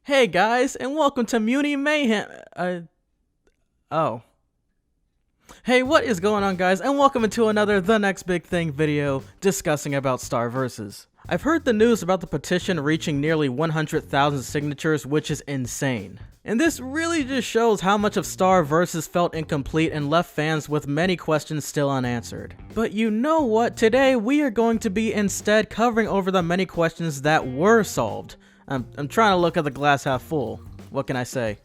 Hey guys, and welcome to Muni Mayhem. Oh. Hey, what is going on, guys, and welcome into another The Next Big Thing video discussing about Star Versus. I've heard the news about the petition reaching nearly 100,000 signatures, which is insane. And this really just shows how much of Star Versus felt incomplete and left fans with many questions still unanswered. But you know what? Today we are going to be instead covering over the many questions that were solved. I'm trying to look at the glass half full. What can I say?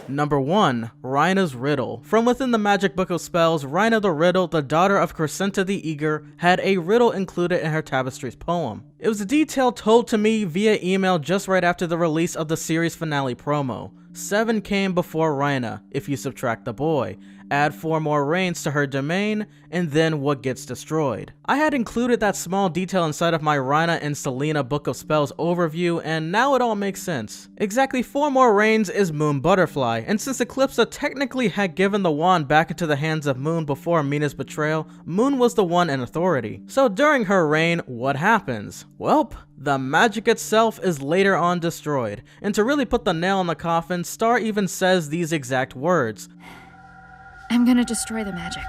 Number 1. Rhinos Riddle. From within the Magic Book of Spells, Rhino the Riddle, the daughter of Crescenta the Eager, had a riddle included in her Tapestry's poem. It was a detail told to me via email just right after the release of the series finale promo. 7 came before Rhina, if you subtract the boy. Add 4 more reigns to her domain, and then what gets destroyed. I had included that small detail inside of my Rhina and Selena Book of Spells overview, and now it all makes sense. Exactly 4 more reigns is Moon Butterfly, and since Eclipses technically had given the wand back into the hands of Moon before Mina's betrayal, Moon was the one in authority. So during her reign, what happens? Welp, the magic itself is later on destroyed, and to really put the nail in the coffin, Star even says these exact words. I'm gonna destroy the magic.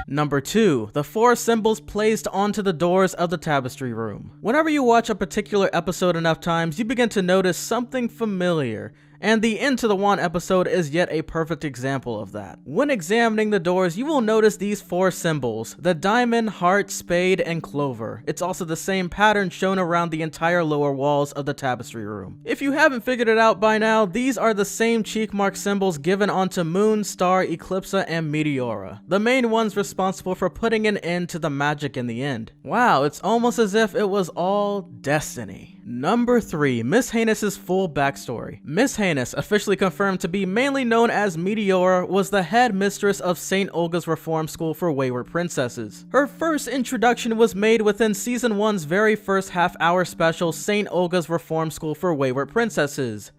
Number 2. The 4 symbols placed onto the doors of the Tapestry Room. Whenever you watch a particular episode enough times, you begin to notice something familiar. And the Into the Wand episode is yet a perfect example of that. When examining the doors, you will notice these 4 symbols: the diamond, heart, spade, and clover. It's also the same pattern shown around the entire lower walls of the Tapestry Room. If you haven't figured it out by now, these are the same cheek mark symbols given onto Moon, Star, Eclipsa, and Meteora, the main ones responsible for putting an end to the magic in the end. Wow, it's almost as if it was all destiny. Number 3. Miss Highnesses' full backstory. Miss Highnesses, officially confirmed to be mainly known as Meteora, was the head mistress of St. Olga's Reform School for Wayward Princesses. Her first introduction was made within Season 1's very first half-hour special, St. Olga's Reform School for Wayward Princesses.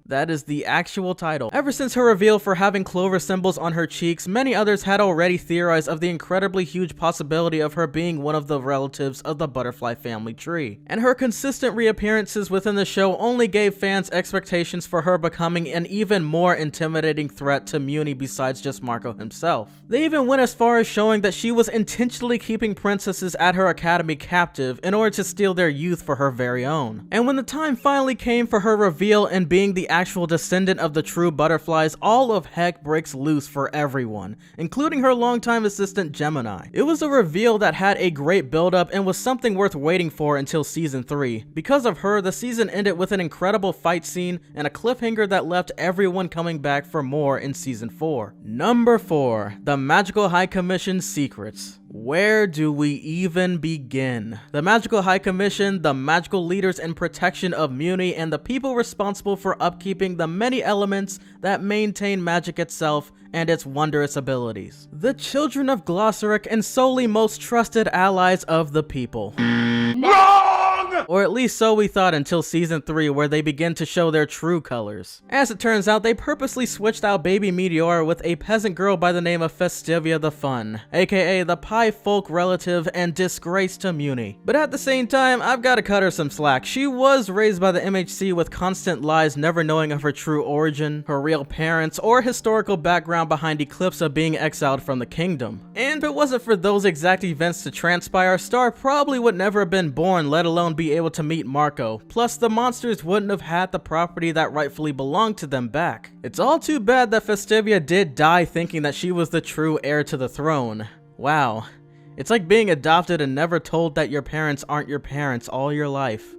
That is the actual title. Ever since her reveal for having clover symbols on her cheeks, many others had already theorized of the incredibly huge possibility of her being one of the relatives of the butterfly family tree. And her consistent reappearances within the show only gave fans expectations for her becoming an even more intimidating threat to Muni besides just Marco himself. They even went as far as showing that she was intentionally keeping princesses at her academy captive in order to steal their youth for her very own. And when the time finally came for her reveal and being the actual descendant of the true butterflies, all of heck breaks loose for everyone, including her longtime assistant Gemini. It was a reveal that had a great build-up and was something worth waiting for until Season 3. Because of her, the season ended with an incredible fight scene and a cliffhanger that left everyone coming back for more in Season 4. Number 4. The Magical High Commission's secrets. Where do we even begin? The Magical High Commission, the magical leaders in protection of Muni, and the people responsible for upkeeping the many elements that maintain magic itself and its wondrous abilities. The children of Gloucester and solely most trusted allies of the people. Or at least so we thought until Season 3, where they begin to show their true colors. As it turns out, they purposely switched out baby Meteora with a peasant girl by the name of Festivia the Fun, aka the pie folk relative and disgrace to Muni. But at the same time, I've gotta cut her some slack. She was raised by the MHC with constant lies, never knowing of her true origin, her real parents, or historical background behind Eclipsa being exiled from the kingdom. And if it wasn't for those exact events to transpire, Star probably would never have been born, let alone be able to meet Marco. Plus, the monsters wouldn't have had the property that rightfully belonged to them back. It's all too bad that Festivia did die thinking that she was the true heir to the throne. Wow. It's like being adopted and never told that your parents aren't your parents all your life.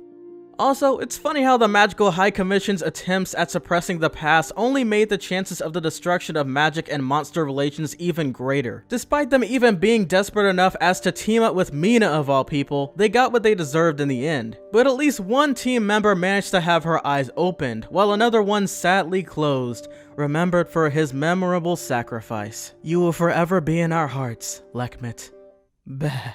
Also, it's funny how the Magical High Commission's attempts at suppressing the past only made the chances of the destruction of magic and monster relations even greater. Despite them even being desperate enough as to team up with Mina of all people, they got what they deserved in the end. But at least one team member managed to have her eyes opened, while another one sadly closed, remembered for his memorable sacrifice. You will forever be in our hearts, Lekmit. Bah.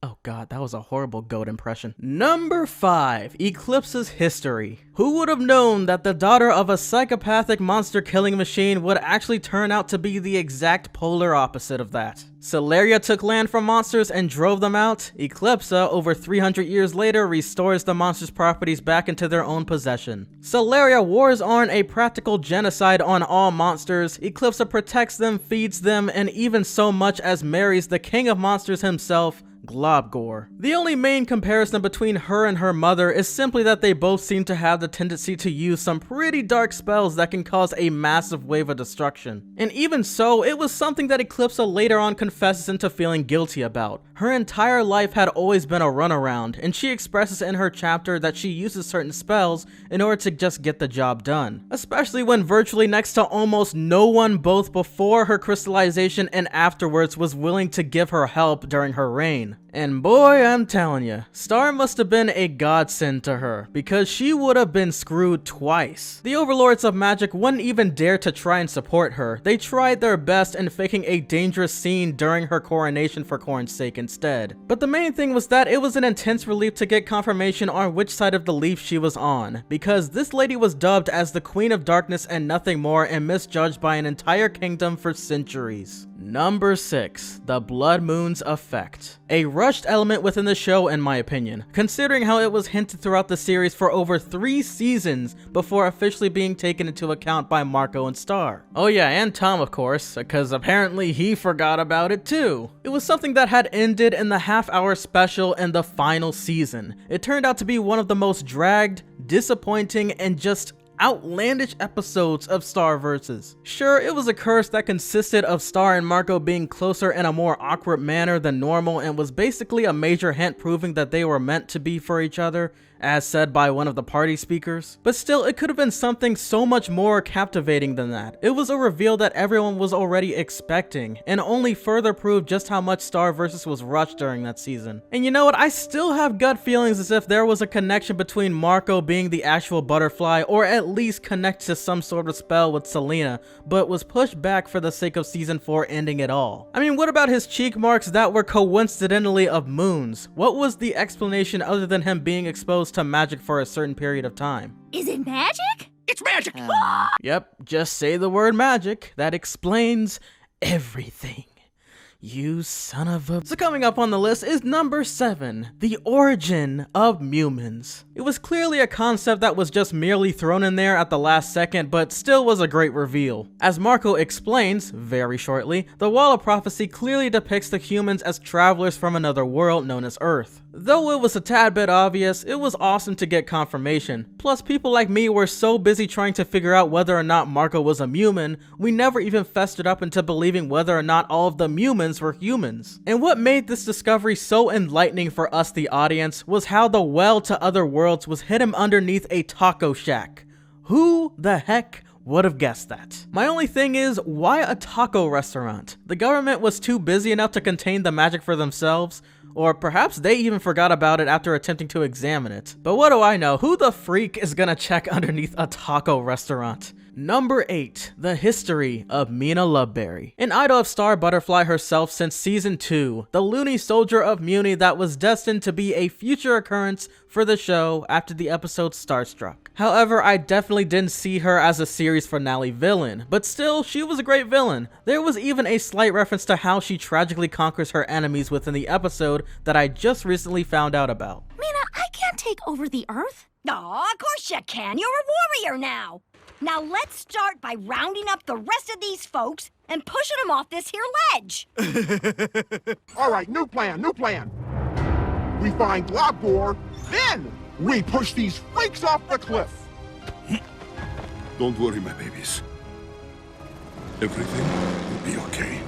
Oh god, that was a horrible goat impression. Number 5, Eclipses History. Who would have known that the daughter of a psychopathic monster killing machine would actually turn out to be the exact polar opposite of that? Celeria took land from monsters and drove them out. Eclipsa, over 300 years later, restores the monsters' properties back into their own possession. Celeria wars on a practical genocide on all monsters. Eclipsa protects them, feeds them, and even so much as marries the king of monsters himself, Globgor. The only main comparison between her and her mother is simply that they both seem to have the tendency to use some pretty dark spells that can cause a massive wave of destruction. And even so, it was something that Eclipsa later on confesses into feeling guilty about. Her entire life had always been a runaround, and she expresses in her chapter that she uses certain spells in order to just get the job done. Especially when virtually next to almost no one both before her crystallization and afterwards was willing to give her help during her reign. And boy, I'm telling you, Star must have been a godsend to her, because she would have been screwed twice. The overlords of magic wouldn't even dare to try and support her. They tried their best in faking a dangerous scene during her coronation for Corrin's sake instead. But the main thing was that it was an intense relief to get confirmation on which side of the leaf she was on, because this lady was dubbed as the Queen of Darkness and nothing more, and misjudged by an entire kingdom for centuries. Number 6, the Blood Moon's Effect. A rushed element within the show in my opinion, considering how it was hinted throughout the series for over 3 seasons before officially being taken into account by Marco and Star. Oh yeah, and Tom of course, because apparently he forgot about it too. It was something that had ended in the half-hour special in the final season. It turned out to be one of the most dragged, disappointing, and just outlandish episodes of Star Versus. Sure, it was a curse that consisted of Star and Marco being closer in a more awkward manner than normal and was basically a major hint proving that they were meant to be for each other, as said by one of the party speakers. But still, it could have been something so much more captivating than that. It was a reveal that everyone was already expecting, and only further proved just how much Star Versus was rushed during that season. And you know what, I still have gut feelings as if there was a connection between Marco being the actual butterfly, or at least connect to some sort of spell with Selena, but was pushed back for the sake of season 4 ending it all. I mean, what about his cheek marks that were coincidentally of moons? What was the explanation other than him being exposed to magic for a certain period of time? Is it magic? It's magic! Yep, just say the word magic. That explains everything. You son of a... So coming up on the list is number 7, the Origin of Moomins. It was clearly a concept that was just merely thrown in there at the last second, but still was a great reveal. As Marco explains, very shortly, the Wall of Prophecy clearly depicts the humans as travelers from another world known as Earth. Though it was a tad bit obvious, it was awesome to get confirmation. Plus, people like me were so busy trying to figure out whether or not Marco was a Moomin, we never even festered up into believing whether or not all of the Moomins were humans. And what made this discovery so enlightening for us, the audience, was how the well to other worlds was hidden underneath a taco shack. Who the heck would have guessed that? My only thing is, why a taco restaurant? The government was too busy enough to contain the magic for themselves? Or perhaps they even forgot about it after attempting to examine it. But what do I know? Who the freak is gonna check underneath a taco restaurant? Number 8, the History of Mina Loveberry. An idol of Star Butterfly herself since season 2, the loony soldier of Muni that was destined to be a future occurrence for the show after the episode Starstruck. However, I definitely didn't see her as a series finale villain, but still, she was a great villain. There was even a slight reference to how she tragically conquers her enemies within the episode that I just recently found out about. Mina, I can't take over the Earth. Aw, of course you can. You're a warrior now. Now let's start by rounding up the rest of these folks and pushing them off this here ledge. All right, new plan. We find Globgor, then we push these freaks off the cliff. Don't worry, my babies. Everything will be okay.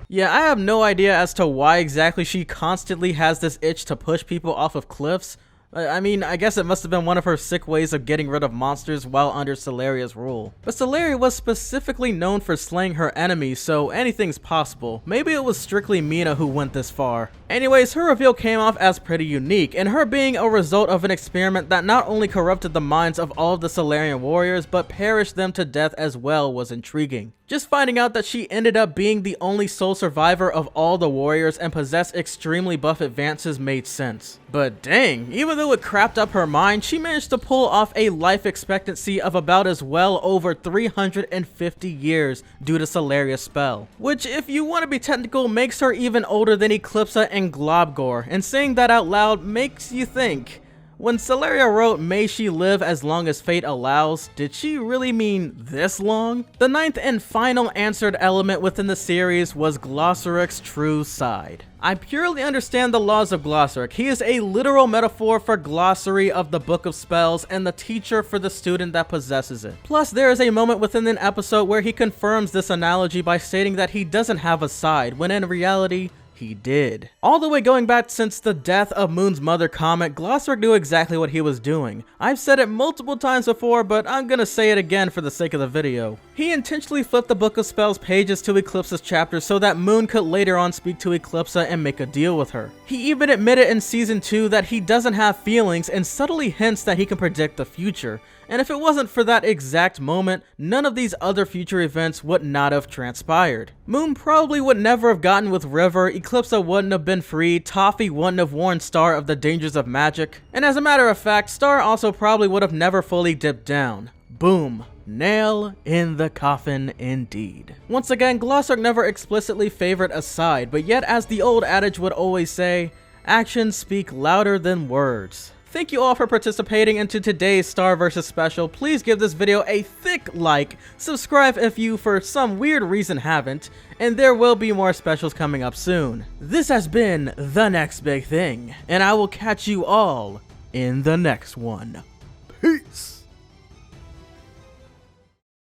Yeah, I have no idea as to why exactly she constantly has this itch to push people off of cliffs. I mean, I guess it must have been one of her sick ways of getting rid of monsters while under Celeria's rule. But Celeria was specifically known for slaying her enemies, so anything's possible. Maybe it was strictly Mina who went this far. Anyways, her reveal came off as pretty unique, and her being a result of an experiment that not only corrupted the minds of all of the Celerian warriors, but perished them to death as well was intriguing. Just finding out that she ended up being the only sole survivor of all the warriors and possessed extremely buff advances made sense. But dang, even though it crapped up her mind, she managed to pull off a life expectancy of about as well over 350 years due to Celeria's spell. Which, if you want to be technical, makes her even older than Eclipsa and Globgor, and saying that out loud makes you think, when Celeria wrote, "May she live as long as fate allows," did she really mean this long? The ninth and final answered element within the series was Gloucester Extrude's side. I purely understand the laws of Gloucester. He is a literal metaphor for glossary of the Book of Spells and the teacher for the student that possesses it. Plus, there is a moment within an episode where he confirms this analogy by stating that he doesn't have a side, when in reality, he did. All the way going back since the death of Moon's mother comic, Gloucester knew exactly what he was doing. I've said it multiple times before, but I'm gonna say it again for the sake of the video. He intentionally flipped the Book of Spells pages to Eclipse's chapters so that Moon could later on speak to Eclipsa and make a deal with her. He even admitted in season 2 that he doesn't have feelings and subtly hints that he can predict the future. And if it wasn't for that exact moment, none of these other future events would not have transpired. Moon probably would never have gotten with River, Eclipsa wouldn't have been freed, Toffee wouldn't have warned Star of the dangers of magic, and as a matter of fact, Star also probably would have never fully dipped down. Boom. Nail in the coffin indeed. Once again, Gloucester never explicitly favored a side, but yet as the old adage would always say, actions speak louder than words. Thank you all for participating into today's Star vs special. Please give this video a thick like, subscribe if you for some weird reason haven't, and there will be more specials coming up soon. This has been The Next Big Thing, and I will catch you all in the next one. Peace!